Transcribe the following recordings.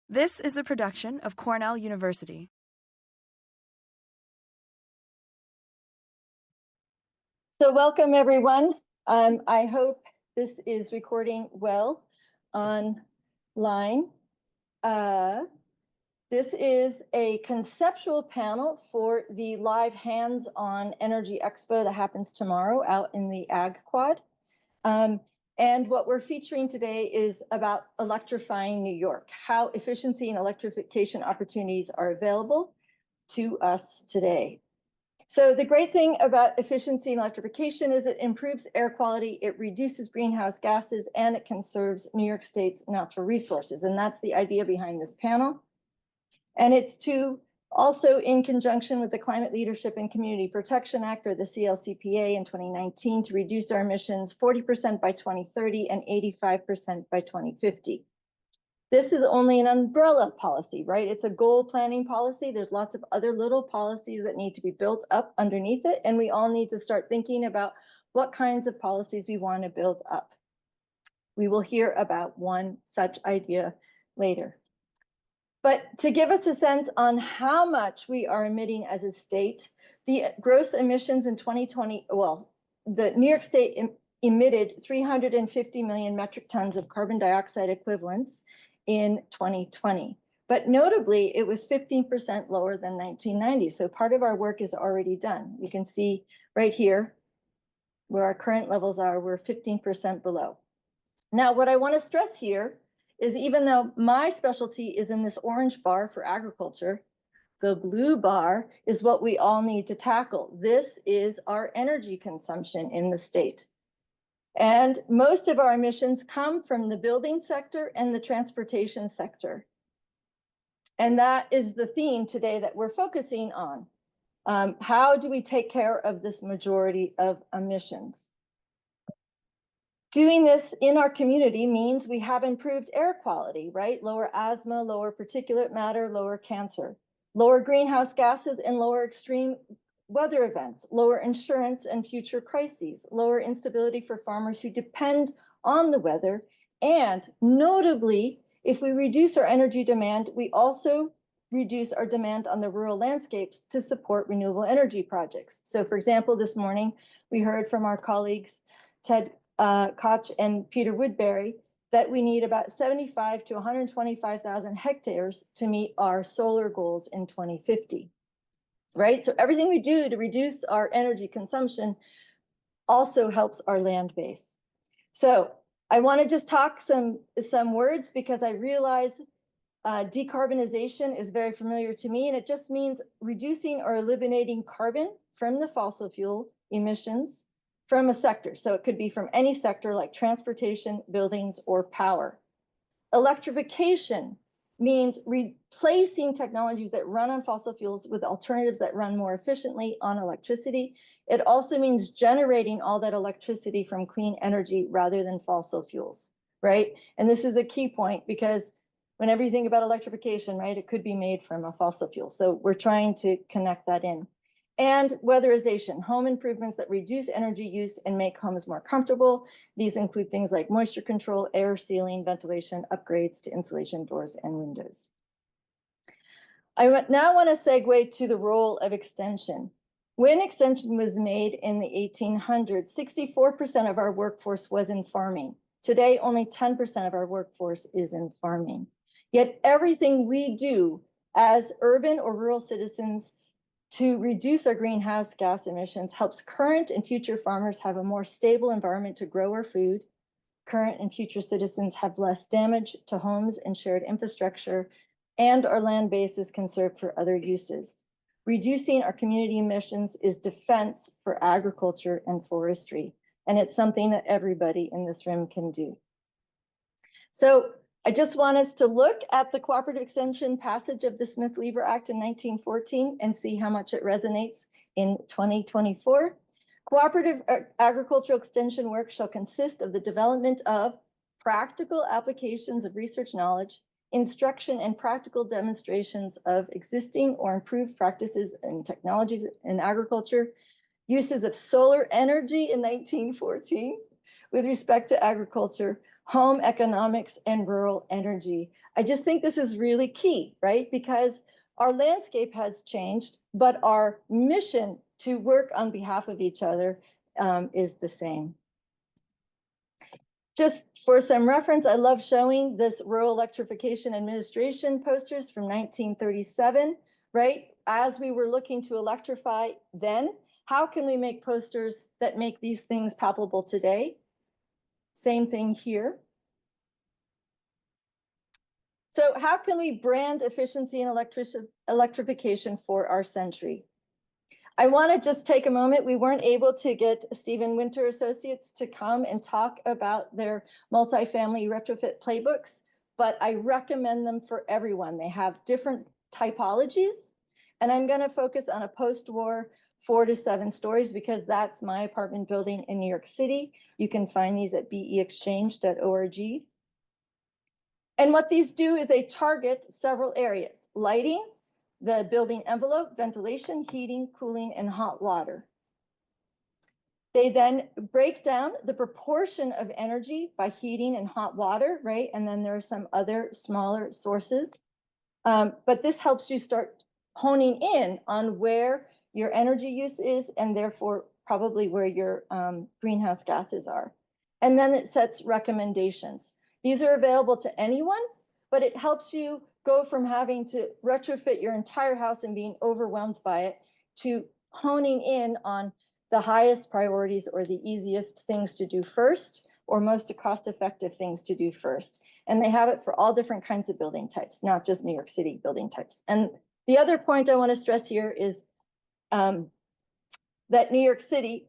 This is a production of Cornell University. So welcome, everyone. I hope this is recording well online. This is a conceptual panel for the live hands-on energy expo that happens tomorrow out in the Ag Quad. And what we're featuring today is about electrifying New York, how efficiency and electrification opportunities are available to us today. So the great thing about efficiency and electrification is it improves air quality, it reduces greenhouse gases, and it conserves New York State's natural resources. And that's the idea behind this panel. And it's to also in conjunction with the Climate Leadership and Community Protection Act, or the CLCPA, in 2019 to reduce our emissions 40% by 2030 and 85% by 2050. This is only an umbrella policy, right? It's a goal planning policy. There's lots of other little policies that need to be built up underneath it. And we all need to start thinking about what kinds of policies we want to build up. We will hear about one such idea later. But to give us a sense on how much we are emitting as a state, the gross emissions in 2020, well, the New York State emitted 350 million metric tons of carbon dioxide equivalents in 2020. But notably, it was 15% lower than 1990. So part of our work is already done. You can see right here where our current levels are, we're 15% below. Now, what I want to stress here is even though my specialty is in this orange bar for agriculture, the blue bar is what we all need to tackle. This is our energy consumption in the state. And most of our emissions come from the building sector and the transportation sector. And that is the theme today that we're focusing on. How do we take care of this majority of emissions? Doing this in our community means we have improved air quality, right? Lower asthma, lower particulate matter, lower cancer, lower greenhouse gases, and lower extreme weather events, lower insurance and future crises, lower instability for farmers who depend on the weather. And notably, if we reduce our energy demand, we also reduce our demand on the rural landscapes to support renewable energy projects. So for example, this morning, we heard from our colleagues, Ted Koch and Peter Woodbury, that we need about 75 to 125,000 hectares to meet our solar goals in 2050. Right? So everything we do to reduce our energy consumption also helps our land base. So I want to just talk some words because I realize decarbonization is very familiar to me, and it just means reducing or eliminating carbon from the fossil fuel emissions from a sector. So it could be from any sector like transportation, buildings, or power. Electrification means replacing technologies that run on fossil fuels with alternatives that run more efficiently on electricity. It also means generating all that electricity from clean energy rather than fossil fuels, right? And this is a key point because whenever you think about electrification, right, it could be made from a fossil fuel. So we're trying to connect that in. And weatherization, home improvements that reduce energy use and make homes more comfortable. These include things like moisture control, air sealing, ventilation, upgrades to insulation doors and windows. I now want to segue to the role of extension. When extension was made in the 1800s, 64% of our workforce was in farming. Today, only 10% of our workforce is in farming. Yet everything we do as urban or rural citizens to reduce our greenhouse gas emissions helps current and future farmers have a more stable environment to grow our food. Current and future citizens have less damage to homes and shared infrastructure, and our land base is conserved for other uses. Reducing our community emissions is defense for agriculture and forestry, and it's something that everybody in this room can do. So I just want us to look at the cooperative extension passage of the Smith-Lever Act in 1914 and see how much it resonates in 2024. Cooperative agricultural extension work shall consist of the development of practical applications of research knowledge, instruction and practical demonstrations of existing or improved practices and technologies in agriculture, uses of solar energy in 1914 with respect to agriculture, home economics, and rural energy. I just think this is really key, right? Because our landscape has changed, but our mission to work on behalf of each other is the same. Just for some reference, I love showing this Rural Electrification Administration posters from 1937, right? As we were looking to electrify then, how can we make posters that make these things palpable today? Same thing here. So how can we brand efficiency and electrification for our century? I want to just take a moment. We weren't able to get Stephen Winter Associates to come and talk about their multifamily retrofit playbooks, but I recommend them for everyone. They have different typologies, and I'm going to focus on a post-war 4 to 7 stories because that's my apartment building in New York City. You can find these at beexchange.org. And what these do is they target several areas: lighting, the building envelope, ventilation, heating, cooling, and hot water. They then break down the proportion of energy by heating and hot water, right? And then there are some other smaller sources. But this helps you start honing in on where your energy use is and therefore probably where your greenhouse gases are. And then it sets recommendations. These are available to anyone, but it helps you go from having to retrofit your entire house and being overwhelmed by it to honing in on the highest priorities or the easiest things to do first or most cost-effective things to do first. And they have it for all different kinds of building types, not just New York City building types. And the other point I want to stress here is that New York City,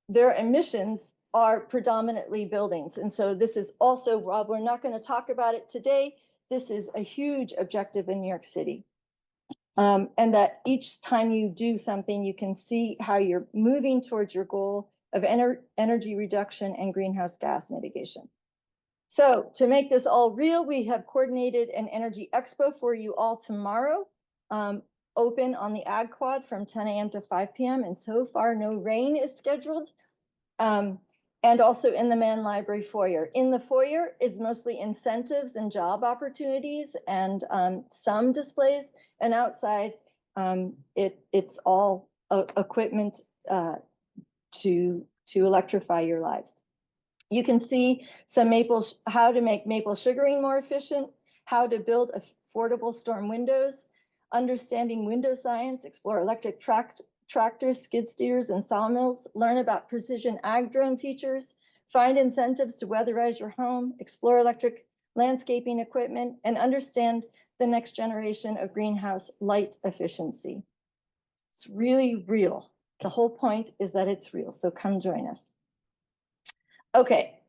their emissions are predominantly buildings. And so this is also, Rob, we're not going to talk about it today. This is a huge objective in New York City. And that each time you do something, you can see how you're moving towards your goal of energy reduction and greenhouse gas mitigation. So to make this all real, we have coordinated an energy expo for you all tomorrow, open on the Ag Quad from 10 a.m. to 5 p.m. And so far, no rain is scheduled. And also in the Mann Library foyer. In the foyer is mostly incentives and job opportunities and some displays. And outside, it's all equipment to electrify your lives. You can see some how to make maple sugaring more efficient, how to build affordable storm windows, understanding window science, explore electric tractors, skid steers, and sawmills, learn about precision ag drone features, find incentives to weatherize your home, explore electric landscaping equipment, and understand the next generation of greenhouse light efficiency. It's really real. The whole point is that it's real, so come join us. Okay,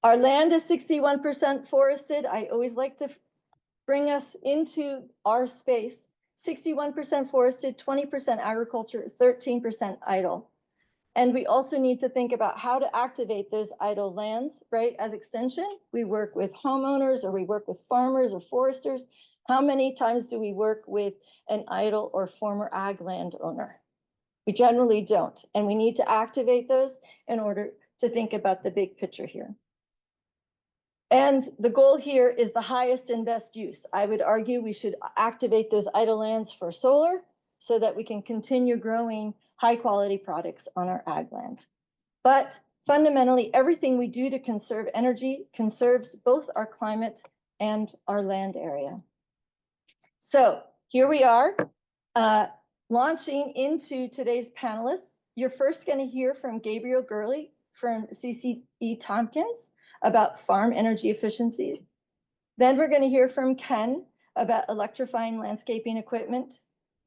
our land is 61% forested. I always like to bring us into our space. 61% forested, 20% agriculture, 13% idle. And we also need to think about how to activate those idle lands, right? As extension, we work with homeowners or we work with farmers or foresters. How many times do we work with an idle or former ag landowner? We generally don't, and we need to activate those in order to think about the big picture here. And the goal here is the highest and best use. I would argue we should activate those idle lands for solar so that we can continue growing high quality products on our ag land. But fundamentally, everything we do to conserve energy conserves both our climate and our land area. So here we are, launching into today's panelists. You're first going to hear from Gabriel Gurley from CCE Tompkins about farm energy efficiency. Then we're going to hear from Ken about electrifying landscaping equipment.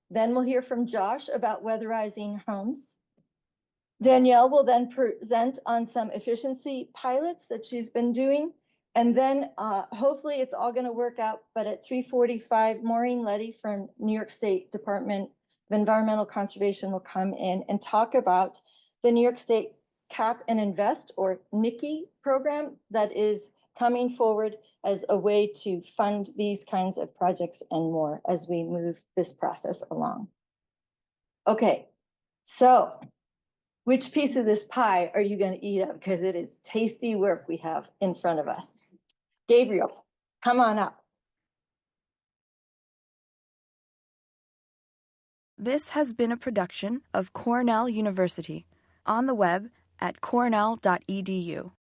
Then we'll hear from Josh about weatherizing homes. Danielle will then present on some efficiency pilots that she's been doing. And then hopefully it's all going to work out. But at 3:45, Maureen Letty from New York State Department of Environmental Conservation will come in and talk about the New York State Cap and Invest, or NICI program, that is coming forward as a way to fund these kinds of projects and more as we move this process along. Okay, so Which piece of this pie are you going to eat up? Because it is tasty work we have in front of us. Gabriel, come on up. This has been a production of Cornell University, on the web at cornell.edu.